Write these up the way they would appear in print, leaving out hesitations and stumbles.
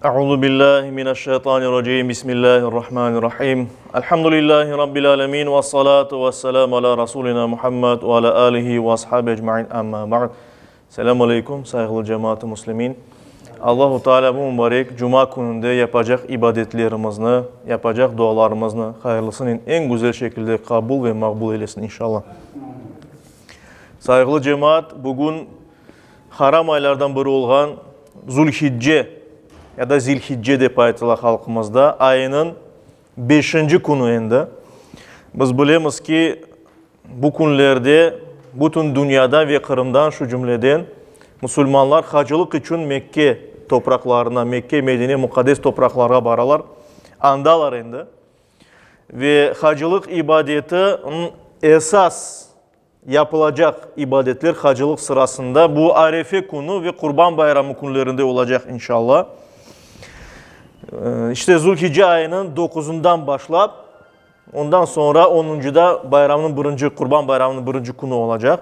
Euzu billahi mineşşeytanirracim. Bismillahirrahmanirrahim. Elhamdülillahi rabbil alamin ve salatu vesselam ala rasulina Muhammed ve ala alihi ve ashabi ecmaîn. Amma ba'd. Selamun aleyküm saygılı cemaat-i muslimin. Allahu Teala bu mübarek cuma gününde yapacak ibadetlerimizni, yapacak dualarımızı hayırlısının en güzel şekilde kabul ve makbul eylesin inşallah. Saygılı cemaat, bugün haram aylardan biri olan Zulhicce ya da Zilhicce dep aytılır halkımızda ayının 5. günü endi. Biz bilemiz ki bu günlerde bütün dünyada ve Kırım'dan şu cümleden Müslümanlar hacılık için Mekke topraklarına, Mekke, Medine, mukaddes topraklara baralar, andalar endi. Ve hacılık ibadeti esas yapılacak ibadetler hacılık sırasında bu Arefe günü ve Kurban Bayramı günlerinde olacak inşallah. İşte Zulhicce ayının 9'undan başlayıp ondan sonra 10'da bayramın Kurban Bayramı'nın 1. günü olacak.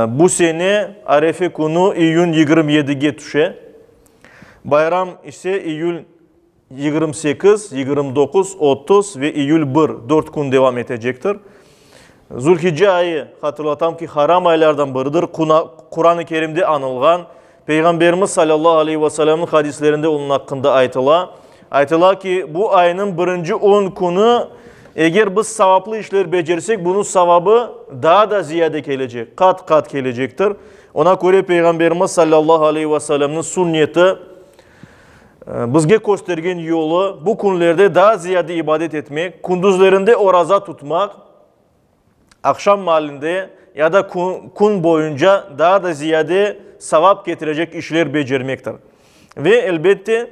Bu sene Arefe günü iyun 27'ge düşe. Bayram ise iyul 28, 29, 30 ve iyul 1, 4 gün devam edecektir. Zulhicce ayı hatırlatam ki haram aylardan biridir. Kur'an-ı Kerim'de anılgan Peygamberimiz sallallahu aleyhi ve sellem'in hadislerinde onun hakkında aytıla ki bu ayının 1. 10 günü eğer biz savaplı işler becerirsek bunun savabı daha da ziyade gelecek. Kat kat gelecektir. Ona göre Peygamberimiz sallallahu aleyhi ve sellem'in sünneti bizge göstergen yolu bu günlerde daha ziyade ibadet etmek, kunduzlarında oraza tutmak, akşam mahallinde ya da gün boyunca daha da ziyade sevap getirecek işler becermektir. Ve elbette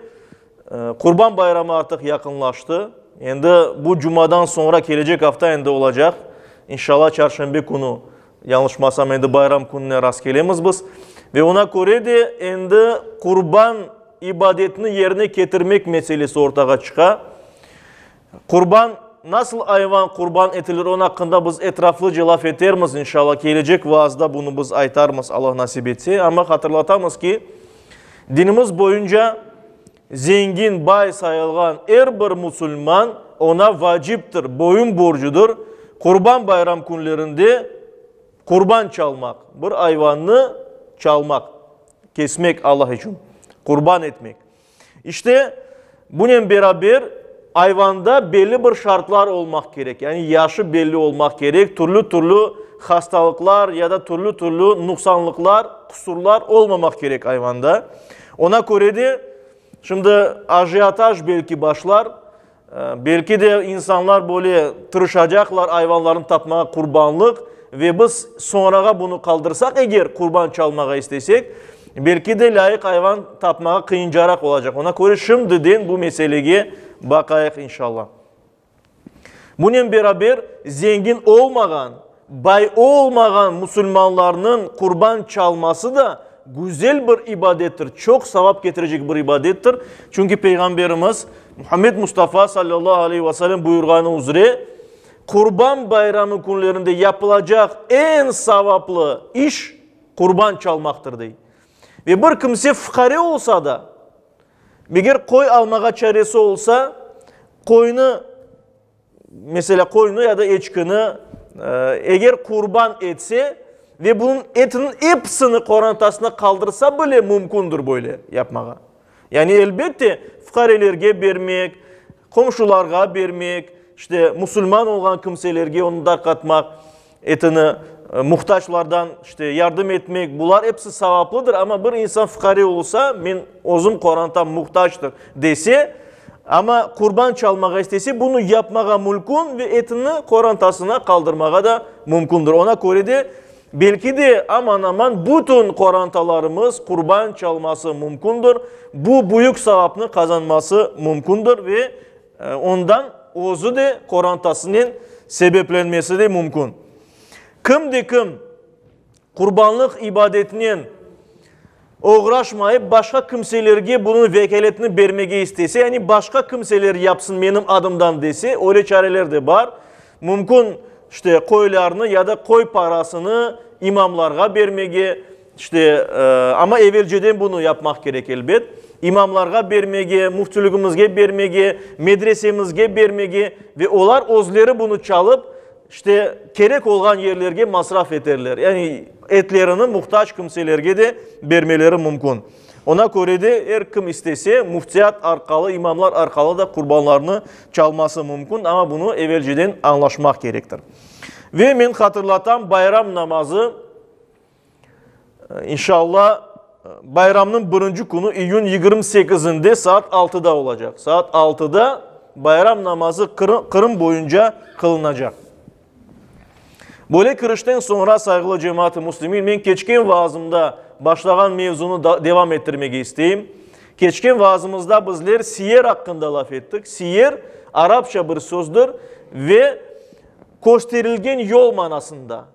Kurban Bayramı artık yakınlaştı. Şimdi bu cumadan sonra gelecek hafta indi olacak. İnşallah çarşamba günü yanlışmasam indi bayram gününe rast gelemiz biz. Ve ona göre de indi kurban ibadetini yerine getirmek meselesi ortaya çıkar. Kurban nasıl hayvan kurban etilir onun hakkında biz etraflıca laf etermiz inşallah. Gelecek vaazda bunu biz aytarmız Allah nasip etse. Ama hatırlatamız ki dinimiz boyunca zengin, bay sayılgan her bir Müslüman ona vaciptir, boyun borcudur. Kurban bayram günlerinde kurban çalmak, bir hayvanını çalmak, kesmek Allah için, kurban etmek. İşte bununla beraber hayvanda belli bir şartlar olmak gerek. Yani yaşı belli olmak gerek. Türlü hastalıklar ya da türlü noksanlıklar, kusurlar olmamak gerek hayvanda. Ona göre de şimdi ajiyataj belki başlar. Belki de insanlar böyle tırışacaklar hayvanların tapmaya kurbanlık. Ve biz sonraga bunu kaldırsak eğer kurban çalmaya istesek belki de layık hayvan tapmaya kıyıncarak olacak. Ona göre şimdiden bu meseleye bakayık inşallah. Bununla beraber zengin olmayan, bay olmayan Müslümanların kurban çalması da güzel bir ibadettir. Çok sevap getirecek bir ibadettir. Çünkü Peygamberimiz Muhammed Mustafa sallallahu aleyhi ve sellem buyurganı üzere Kurban Bayramı günlerinde yapılacak en sevaplı iş kurban çalmaktır deyip. Ve bir kimse fukare olsa da eğer koy almağa çaresi olsa koyunu mesela koyunu ya da eçkini eğer kurban etse ve bunun etinin hepsini korantasına kaldırsa bile mümkündür böyle yapmağa. Yani elbette fukarelerge vermek, komşularga vermek, işte Müslüman olan kimselerge onu da katmak, etini muhtaçlardan işte yardım etmek, bunlar hepsi sevaplıdır. Ama bir insan fukare olsa, men özüm korantam muhtaçtır dese, ama kurban çalmağa istese bunu yapmağa mümkün ve etini korantasına kaldırmağa da mümkündür. Ona göre de belki de aman bütün korantalarımız kurban çalması mümkündür. Bu büyük sevapını kazanması mümkündür ve ondan özü de korantasının sebeplenmesi de mümkün. Kim kurbanlık ibadetinin uğraşmayıp başka kimselerge bunun vekaletini vermeye istese, yani başka kimseler yapsın benim adımdan dese, öyle çareler de var. Mümkün işte koylarını ya da koy parasını imamlarga vermeye, işte ama evvelceden bunu yapmak gerek elbet. imamlarga bermege, muftulugumuzga bermege, medresemizge bermege ve olar özleri bunu çalıp işte gerek olan yerlerge masraf ederler. Yani etlerini muhtaç kimselerge de bermeleri mümkün. Ona göre de her kim istese muftiyat arkalı, imamlar arkalı da kurbanlarını çalması mümkün ama bunu evvelceden anlaşmak gerektir. Ve men hatırlatan bayram namazı inşallah bayramın birinci günü iyun 28'inde saat 6'da olacak. Saat 6'da bayram namazı Kırım boyunca kılınacak. Böyle kırıştan sonra saygılı cemaat-i muslimin men keçken vaazımda başlayan mevzunu devam ettirmek isteyeyim. Keçken vaazımızda bizler siyer hakkında laf ettik. Siyer Arapça bir sözdür ve gösterilgen yol manasında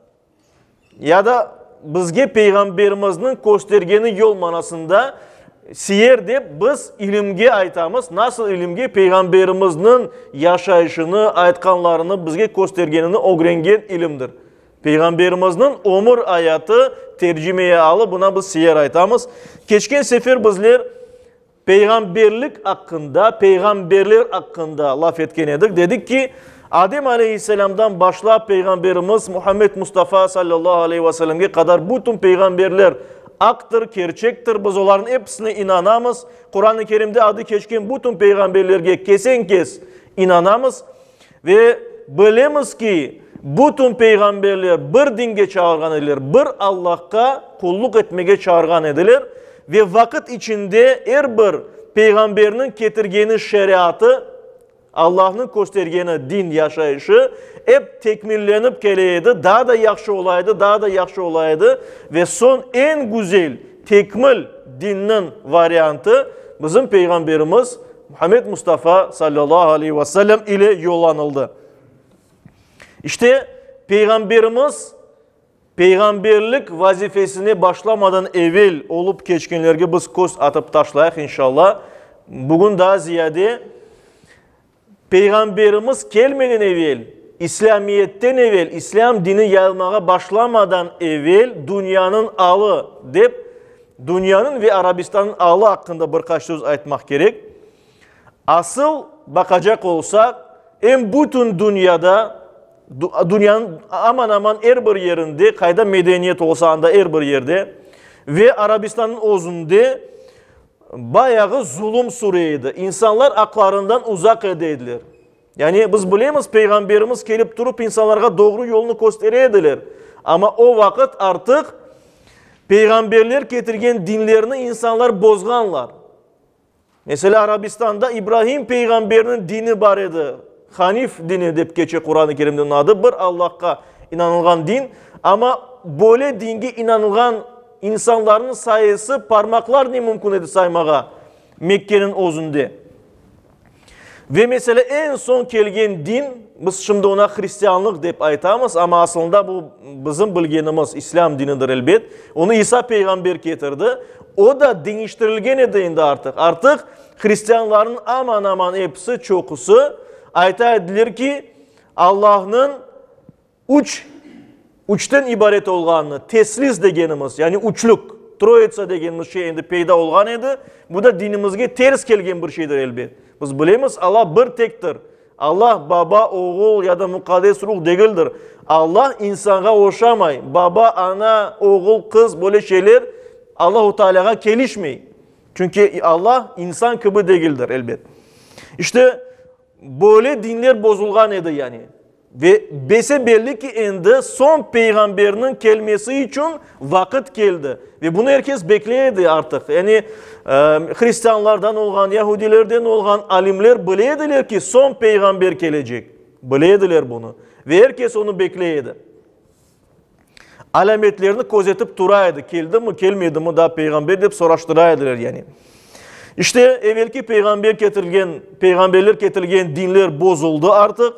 ya da bizge peygamberimizin göstergeni yol manasında siyer deyip biz ilimge aytamız. Nasıl ilimge peygamberimizin yaşayışını, aytkanlarını bizge göstergenini öğrengen ilimdir. Peygamberimizin ömür hayatı tercümeye alıp buna biz siyer aytamız. Keçken sefer bizler peygamberlik hakkında, peygamberler hakkında laf etken edik. Dedik ki Adem Aleyhisselam'dan başlayıp Peygamberimiz Muhammed Mustafa sallallahu aleyhi ve sellem'e kadar bütün peygamberler aktır, gerçektir. Biz onların hepsine inanamız. Kur'an-ı Kerim'de adı geçken bütün peygamberlerge kesen kes inanamız. Ve bilemiz ki bütün peygamberler bir dinge çağırgan edilir, bir Allah'a kulluk etmeye çağırgan edilir. Ve vakit içinde her bir peygamberinin getirgeni şeriatı, Allah'ın göstergeni din yaşayışı hep tekmillenip geleydi, daha da yakşı olaydı, daha da yakşı olaydı ve son en güzel tekmil dinin varyantı bizim peygamberimiz Muhammed Mustafa sallallahu aleyhi ve sellem ile yollanıldı. İşte peygamberimiz peygamberlik vazifesini başlamadan evvel olup geçkenlerge biz koz atıp taşlayaq inşallah. Bugün daha ziyade Peygamberimiz gelmeden evvel, İslamiyet'ten evvel, İslam dini yayılmaya başlamadan evvel dünyanın alı deyip, dünyanın ve Arabistan'ın alı hakkında birkaç söz aytmak gerek. Asıl bakacak olsak, en bütün dünyada, dünyanın aman aman her bir yerinde, kayda medeniyet olsa da her bir yerde ve Arabistan'ın özünde bayağı zulüm süreydi. İnsanlar aklarından uzak edilir. Yani biz bilemiz peygamberimiz gelip durup insanlara doğru yolunu göstereydiler. Ama o vakit artık peygamberler getirgen dinlerini insanlar bozganlar. Mesela Arabistan'da İbrahim peygamberinin dini var idi. Hanif dini deyip geçe Kur'an-ı Kerim'den adı bir Allah'a inanılgan din. Ama böyle dinge inanılgan insanların sayısı parmaklar ne mümkün edi saymağa Mekke'nin özünde. Ve mesela en son kelgen din, biz şimdi ona Hristiyanlık deyip aytamız ama aslında bu bizim bilgenimiz İslam dinidir elbet. Onu İsa peygamber getirdi. O da değiştirilgen edildi artık. Artık Hristiyanların aman aman hepsi çokusu ayta edilir ki Allah'ın uçtan ibaret olganını, teslis degenimiz, yani uçluk, troitsa degenimiz şey endi peyda olgan edi. Bu da dinimizge ters kelgen bir şeydir elbet. Biz bilemiz Allah bir tektir. Allah baba, oğul ya da mukaddes ruh değildir. Allah insana oşamay. Baba, ana, oğul, kız böyle şeyler Allah-u Teala'ya gelişmeyi. Çünkü Allah insan gibi değildir elbet. İşte böyle dinler bozulgan edi yani. Ve bese belli ki endi son peygamberinin gelmesi için vakit geldi. Ve bunu herkes bekleyedi artık. Yani Hristiyanlardan olgan, Yahudilerden olgan alimler bileydiler ki son peygamber gelecek. Bileydiler bunu. Ve herkes onu bekleyedi. Alametlerini gözetip duraydı. Geldi mi, gelmedi mi daha peygamber deyip soraştıraydılar yani. İşte evvelki peygamberler getirilgen dinler bozuldu artık.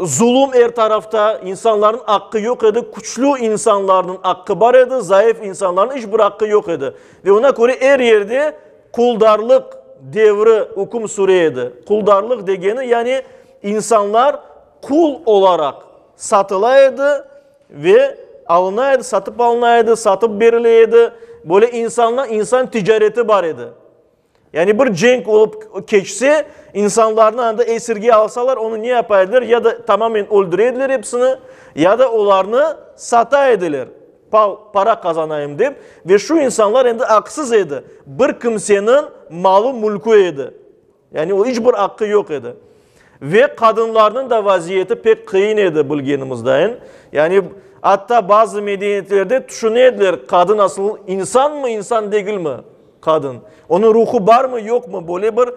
Zulüm her tarafta, insanların hakkı yok idi. Güçlü insanların hakkı var idi. Zayıf insanların hiçbir hakkı yok idi. Ve ona göre her yerde kuldarlık devri hüküm süreydi. Kuldarlık degeni yani insanlar kul olarak satılaydı ve alınaydı, satıp alınaydı, satıp verileydi. Böyle insan ticareti var idi. Yani bir cenk olup geçse, insanların anda esirge alsalar onu ne yapaydılar? Ya da tamamen öldüreydiler hepsini ya da onlarını sataydılar. Para kazanayım deyip. Ve şu insanlar indi haksız idi. Bir kimsenin malı mülkü idi. Yani o hiçbir hakkı yok idi. Ve kadınların da vaziyeti pek kıyın idi bilgenimizden. Yani hatta bazı medeniyetlerde düşünüyorlar, kadın asıl insan mı insan değil mi? Kadın. Onun ruhu var mı yok mu? Böyle bir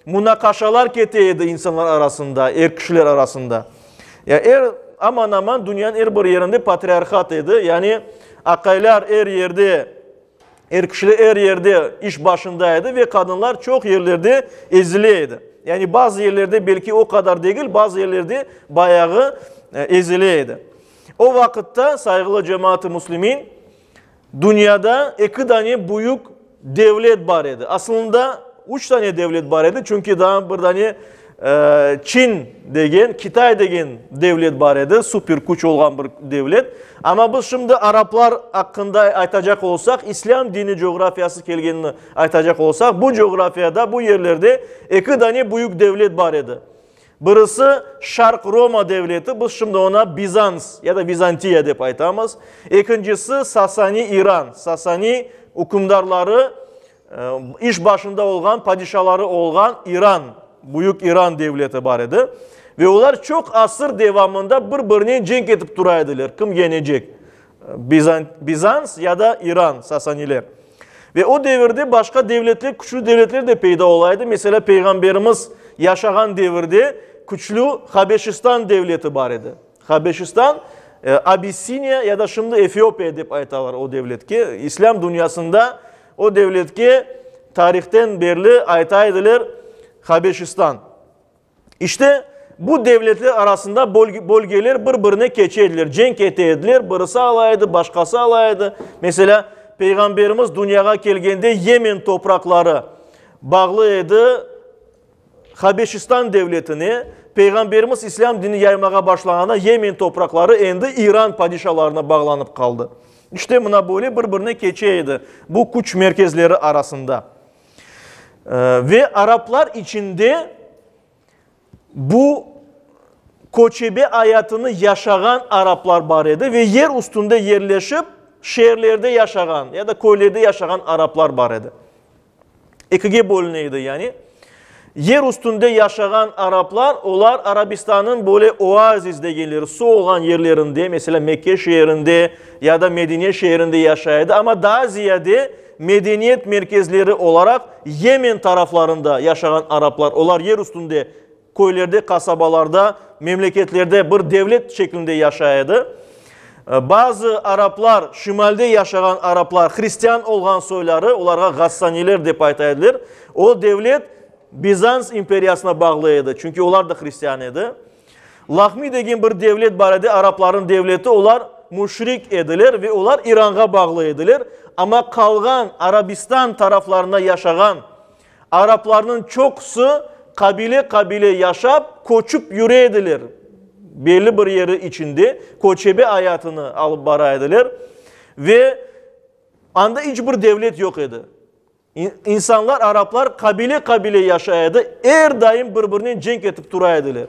münakaşalar keteydi insanlar arasında, kişiler arasında. Ya aman aman dünyanın her bir yerinde patriarkat idi. Yani akaylar her yerde, kişiler her yerde iş başındaydı ve kadınlar çok yerlerde eziliydi. Yani bazı yerlerde belki o kadar değil, bazı yerlerde bayağı eziliydi. O vakitte saygılı cemaat-i Müslümin, dünyada iki tane büyük devlet var idi. Aslında 3 tane devlet var idi. Çünkü daha bir tane Çin degen, Kitay degen devlet var idi. Süper güç olan bir devlet. Ama biz şimdi Araplar hakkında aytacak olsak, İslam dini coğrafyası kelgenini aytacak olsak, bu coğrafyada, bu yerlerde iki tane büyük devlet var idi. Birisi Şark Roma devleti, biz şimdi ona Bizans ya da Bizantiya dep aytamız. İkincisi Sasani İran. Sasani hükümdarları, iş başında olan, padişahları olan İran, büyük İran devleti var idi. Ve onlar çok asır devamında birbirine cenk edip duraydılar. Kim yenecek? Bizans ya da İran, Sasaniler. Ve o devirde başka devletler, küçük devletler de peyda olaydı. Mesela Peygamberimiz yaşayan devirde küçülü Habeşistan devleti var idi. Habeşistan, Abisinya ya da şimdi Efiyopya deyip aytalar o devlet ki. İslam dünyasında o devlet ki tarihten beri aytaydılar Habeşistan. İşte bu devletler arasında bölgeler birbirine keçeydiler, cenk eteydiler. Birisi alaydı, başkası alaydı. Mesela Peygamberimiz dünyaya gelgende Yemen toprakları bağlıydı Habeşistan devletini. Peygamberimiz İslam dini yaymaya başlayana Yemen toprakları endi İran padişahlarına bağlanıp kaldı. İşte buna böyle birbirine keçeydi bu güç merkezleri arasında. Ve Araplar içinde bu koçebe hayatını yaşayan Araplar var idi ve yer üstünde yerleşip şehirlerde yaşayan ya da köylerde yaşayan Araplar var idi. İkiye bölüneydi yani. Yer üstünde yaşayan Araplar, onlar Arabistan'ın böyle oasis degenleri, su olan yerlerinde, mesela Mekke şehrinde ya da Medine şehrinde yaşaydı. Ama daha ziyade medeniyet merkezleri olarak Yemen taraflarında yaşayan Araplar, onlar yer üstünde, köylerde, kasabalarda, memleketlerde bir devlet şeklinde yaşaydı. Bazı Araplar, şimalde yaşayan Araplar, Hristiyan olan soyları, onlara Gassaniler deyip aytaydılar. O devlet Bizans imperiyasına bağlıydı. Çünkü onlar da Hristiyan idi. Lahmi degen bir devlet var idi, Arapların devleti, onlar müşrik edilir ve onlar İran'a bağlıydılar. Ama kalgan Arabistan taraflarına yaşayan Arapların çoksu kabile yaşap, koçup yürüyediler. Belli bir yeri içinde koçebe hayatını alıp baraydılar. Ve anda hiçbir devlet yok idi. İnsanlar, Araplar kabile yaşaydı. Her daim birbirine cenk etip duraydılar.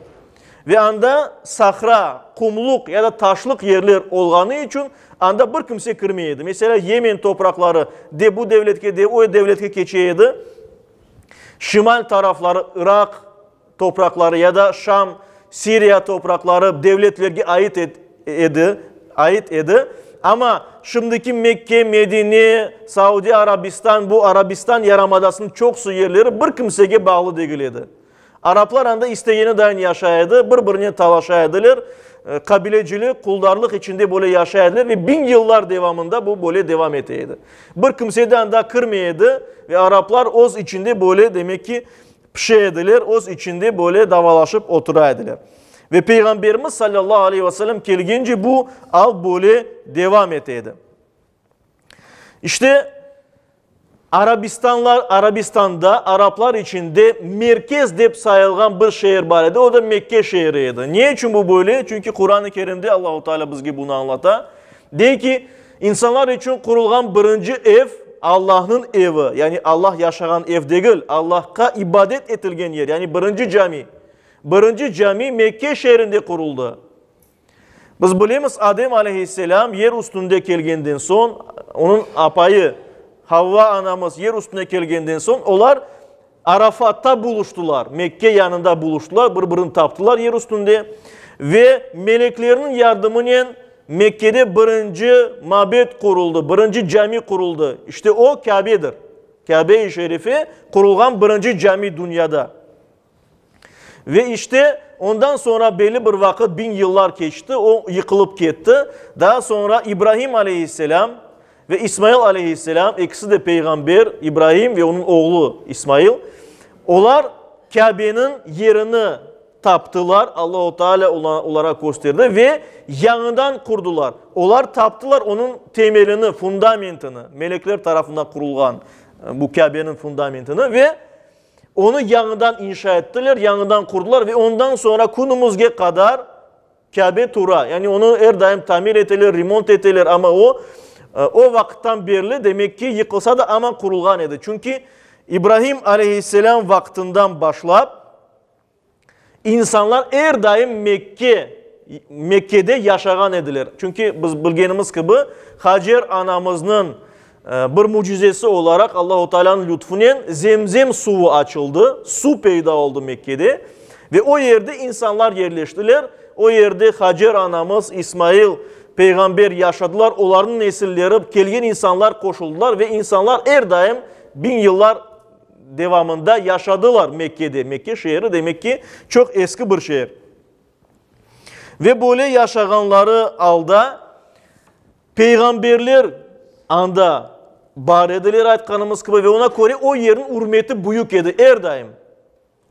Ve anda sahra, kumluk ya da taşlık yerler olganı için anda bir kimse kirmeydi. Mesela Yemen toprakları de bu devletke de o devletke keçeydi. Şimal tarafları Irak toprakları ya da Şam, Suriye toprakları devletlerine ait idi. Ama şimdiki Mekke, Medine, Saudi Arabistan, bu Arabistan Yarımadası'nın çok su yerleri bir kimseye bağlı değildi. Araplar anda isteyene dayan yaşaydı, birbirine talaşaydılar. Kabilecilik, kuldarlık içinde böyle yaşaydılar ve 1000 yıllar devamında bu böyle devam eteydi. Bir kimseye de anda kırmaydı ve Araplar oz içinde böyle demek ki pişeydiler, oz içinde böyle davalaşıp oturaydılar. Ve Peygamberimiz sallallahu aleyhi ve sellem kelgince bu al böyle devam eteydi. İşte Arabistan'da Araplar içinde merkez deyip sayılgan bir şehir var idi. O da Mekke şehriydi. Niye için bu böyle? Çünkü Kur'an-ı Kerim'de Allahu Teala bizge bunu anlata. De ki insanlar için kurulgan birinci ev Allah'ın evi, yani Allah yaşayan ev değil, Allah'a ibadet etilgen yer, yani birinci cami. Birinci cami Mekke şehrinde kuruldu. Biz bilemiz Adem aleyhisselam yer üstünde kelgenden son, onun apayı Havva anamız yer üstüne kelgenden son, onlar Arafat'ta buluştular. Mekke yanında buluştular, birbirini taptılar yer üstünde. Ve meleklerin yardımıyla Mekke'de birinci mabet kuruldu, birinci cami kuruldu. İşte o Kabe'dir. Kabe-i Şerifi kurulgan birinci cami dünyada. Ve işte ondan sonra belli bir vakit 1000 yıllar geçti, o yıkılıp gitti. Daha sonra İbrahim aleyhisselam ve İsmail aleyhisselam, ikisi de peygamber, İbrahim ve onun oğlu İsmail. Onlar Kabe'nin yerini taptılar, Allah-u Teala olarak gösterdi ve yanından kurdular. Onlar taptılar onun temelini, fundamentini, melekler tarafından kurulgan bu Kabe'nin fundamentini ve onu yanından inşa ettiler, yanından kurdular ve ondan sonra günümüzge kadar Kabe tura, yani onu her daim tamir ettiler, remont ettiler ama o vakitten beri demek ki yıkılsa da ama kurulgan idi. Çünkü İbrahim aleyhisselam vaktinden başlayıp insanlar her daim Mekke'de yaşayan edilir. Çünkü biz bilgenimiz gibi Hacer anamızın bir mucizesi olarak Allah-u Teala'nın lütfunun zemzem suyu açıldı. Su peyda oldu Mekke'de. Ve o yerde insanlar yerleştiler. O yerde Hacer anamız, İsmail peygamber yaşadılar. Onların nesilleri, kelgen insanlar koşuldular ve insanlar her daim 1000 yıllar devamında yaşadılar Mekke'de. Mekke şehri demek ki çok eski bir şehir. Ve böyle yaşayanları alda peygamberler anda bar edilir aytkanımız gibi ve ona göre o yerin hürmeti büyük idi her daim.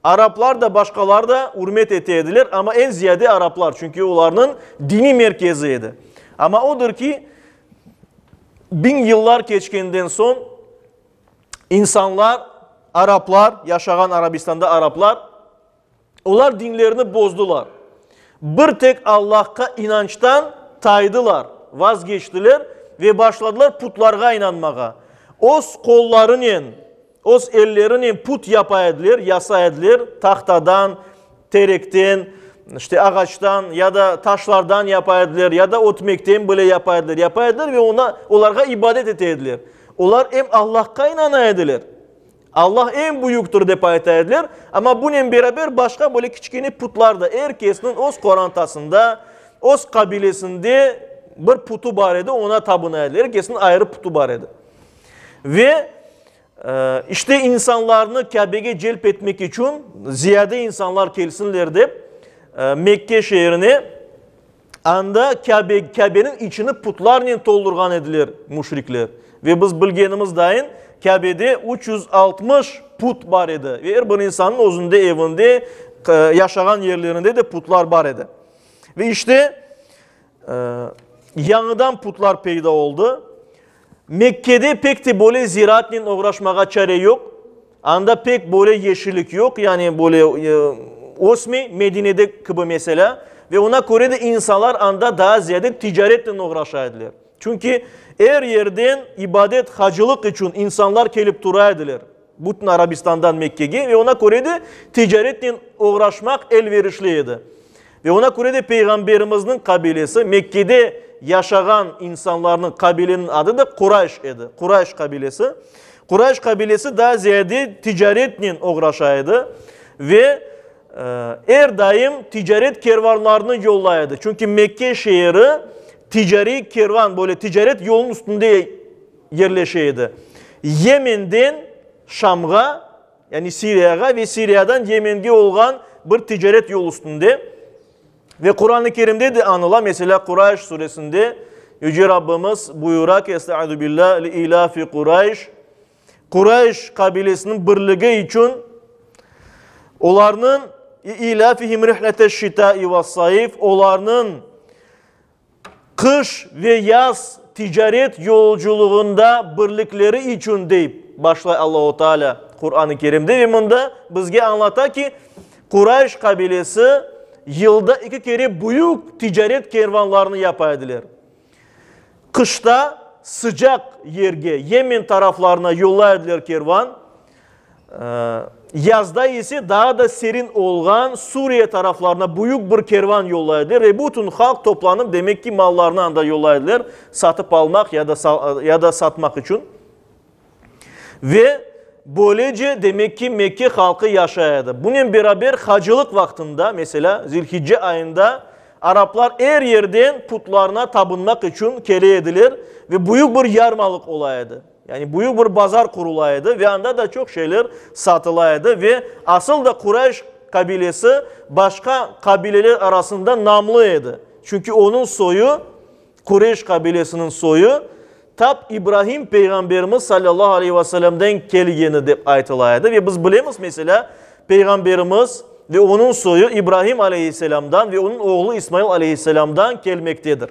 Araplar da başkalar da hürmet edilir ama en ziyade Araplar çünkü onların dini merkeziydi. Ama odur ki 1000 yıllar geçkenden son insanlar, Araplar, yaşayan Arabistan'da Araplar, onlar dinlerini bozdular. Bir tek Allah'a inançtan taydılar, vazgeçtiler ve başladılar putlarga inanmağa. Os kollarının, os ellerinin put yapaydılar, yasaydılar, tahtadan, terekten, işte ağaçtan ya da taşlardan yapaydılar ya da otmekten böyle yapaydılar ve onlara ibadet eteydiler. Onlar hem Allah'a inanaydılar. Allah en büyüktür deyip aytaydılar. Ama bununla beraber başka böyle küçük putlar da herkesin öz korantasında, öz kabilesinde bir putu var idi, ona tapınaydılar. Herkesin ayrı putu var idi. Ve işte insanlarını Kabe'ye celp etmek için ziyade insanlar gelsinler deyip Mekke şehrine anda Kabe'nin içini putlarla doldurgan edilir müşrikler. Ve biz bilgenimiz dahin Kabe'de 360 put var idi. Ve her bir insanın özünde, evinde, yaşayan yerlerinde de putlar var idi. Ve işte yanıdan putlar peyda oldu. Mekke'de pek de böyle ziraatle uğraşmağa çare yok. Anda pek böyle yeşillik yok. Yani böyle osmi Medine'de gibi mesela. Ve ona göre de insanlar anda daha ziyade ticaretle uğraşaydılar. Çünkü her yerden ibadet, hacılık için insanlar gelip duraydılar. Bütün Arabistan'dan Mekke'ye ve ona göre de ticaretle uğraşmak elverişliydi. Ve ona göre de Peygamberimizin kabilesi, Mekke'de yaşayan insanların kabilenin adı da Kurayş idi. Kurayş kabilesi. Kurayş kabilesi daha ziyade ticaretle uğraşaydı ve her daim ticaret kervanlarını yollaydı. Çünkü Mekke şehri ticari kervan, böyle ticaret yolun üstünde yerleşeydi. Yemen'den Şam'a, yani Suriye'ye ve Suriye'den Yemen'e olan bir ticaret yol üstünde. Ve Kur'an-ı Kerim'de de anıla, mesela Kurayş suresinde Yüce Rabbimiz buyurak Estaizu billah li ilafi Kurayş. Kurayş kabilesinin birliği için onların ilafihim rihleteş şitai ve sayif, onların kış ve yaz ticaret yolculuğunda birlikleri için deyip başlay Allah-u Teala Kur'an-ı Kerim'de ve bunda bizge anlata ki Kurayş kabilesi yılda 2 kere büyük ticaret kervanlarını yapaydılar. Kışta sıcak yerge, Yemen taraflarına yollaydılar kervan. Yazda ise daha da serin olan Suriye taraflarına büyük bir kervan yollaydılar. Ve bütün halk toplanıp demek ki mallarını da yollaydılar. Satıp almak ya da satmak için. Ve böylece demek ki Mekke halkı yaşayadı. Bunun beraber hacılık vaktinde mesela Zilhicce ayında Araplar her yerden putlarına tapınmak için kele edilir. Ve büyük bir yarmalık olaydı. Yani büyük bir pazar kurulaydı ve anda da çok şeyler satılaydı ve asıl da Kureyş kabilesi başka kabileler arasında namlıydı. Çünkü onun soyu, Kureyş kabilesinin soyu tap İbrahim Peygamberimiz sallallahu aleyhi ve sellem'den kelgeni de aytılaydı ve biz bilemiz mesela Peygamberimiz ve onun soyu İbrahim aleyhisselamdan ve onun oğlu İsmail aleyhisselamdan gelmektedir.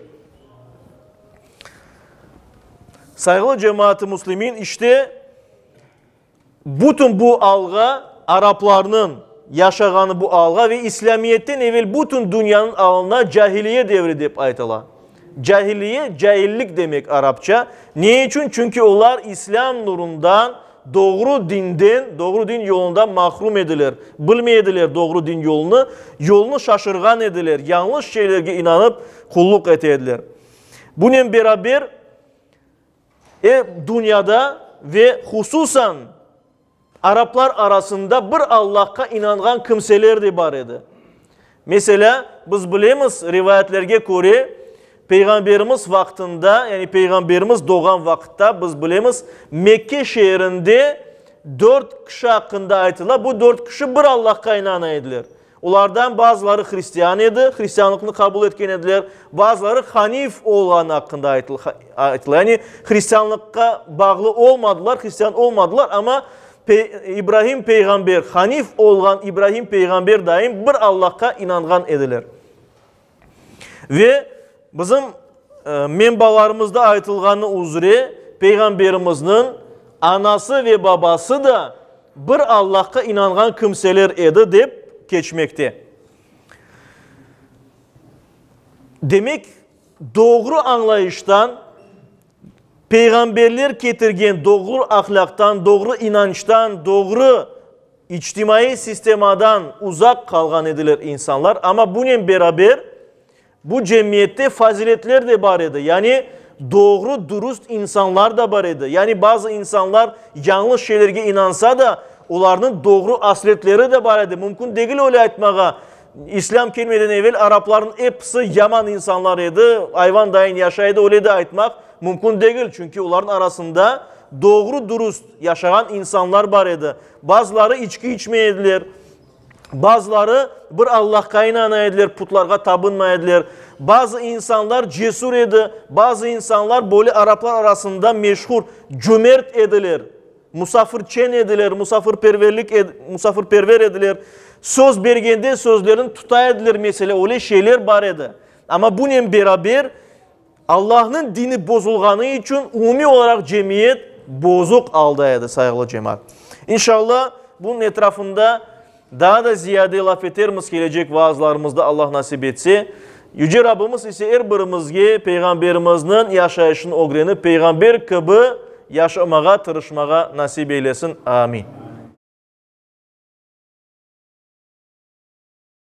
Saygılı cemaat-i Müslümin, işte bütün bu algı Araplarının yaşaganı bu algı ve İslamiyet'ten evvel bütün dünyanın alına cahiliye devri deyip aytılar. Cahiliye, cahillik demek Arapça. Niye için? Çünkü onlar İslam nurundan, doğru dinden, doğru din yolundan mahrum edilir. Bilmeyediler doğru din yolunu. Yolunu şaşırgan edilir. Yanlış şeylere inanıp kulluk etediler. Bunun beraber dünyada ve hususan Araplar arasında bir Allah'a inanan kimseler de var idi. Mesela biz bilemiz rivayetlerge göre Peygamberimiz vaktinde, yani Peygamberimiz doğan vakitte biz bilemiz Mekke şehrinde 4 kişi hakkında aytılar. Bu 4 kişi bir Allah'a inanaydılar. Onlardan bazıları Hristiyan idi, Hristiyanlıkını kabul etken ediler. Bazıları Hanif olan hakkında aytılar. Yani Hristiyanlıkka bağlı olmadılar, Hristiyan olmadılar ama İbrahim Peygamber, Hanif olan İbrahim Peygamber daim bir Allah'a inangan edilir. Ve bizim menbalarımızda aytılganı üzere Peygamberimizin anası ve babası da bir Allah'a inangan kimseler idi deyip geçmekte. Demek doğru anlayıştan, peygamberler getirgen doğru ahlaktan, doğru inançtan, doğru içtimai sistemadan uzak kalgan edilir insanlar. Ama bunun beraber bu cemiyette faziletler de var idi. Yani doğru, dürüst insanlar da var idi. Yani bazı insanlar yanlış şeylerge inansa da onların doğru asletleri de var idi. Mümkün değil öyle etmeye. İslam gelmeden evvel Arapların hepsi yaman insanlarıydı. Hayvan dayın yaşaydı öyle de etmek mümkün değil. Çünkü onların arasında doğru dürüst yaşayan insanlar var idi. Bazıları içki içmeyediler. Bazıları bir Allah'a inanaydılar, putlarga tapınmaydılar. Bazı insanlar cesur idi. Bazı insanlar böyle Araplar arasında meşhur, cömert edilir. Musafirçen edilir, musafirperver edilir. Söz bergende sözlerini tutaydılar mesela, öyle şeyler var idi. Ama bunun beraber Allah'ın dini bozulganı için umumi olarak cemiyet bozuk aldaydı saygılı cemaat. İnşallah bunun etrafında daha da ziyade laf eterimiz gelecek vaazlarımızda Allah nasip etse. Yüce Rabbimiz ise her birimizge Peygamberimizin yaşayışını öğrenip Peygamber gibi yaşamaya, tırışmaya nasip eylesin. Amin.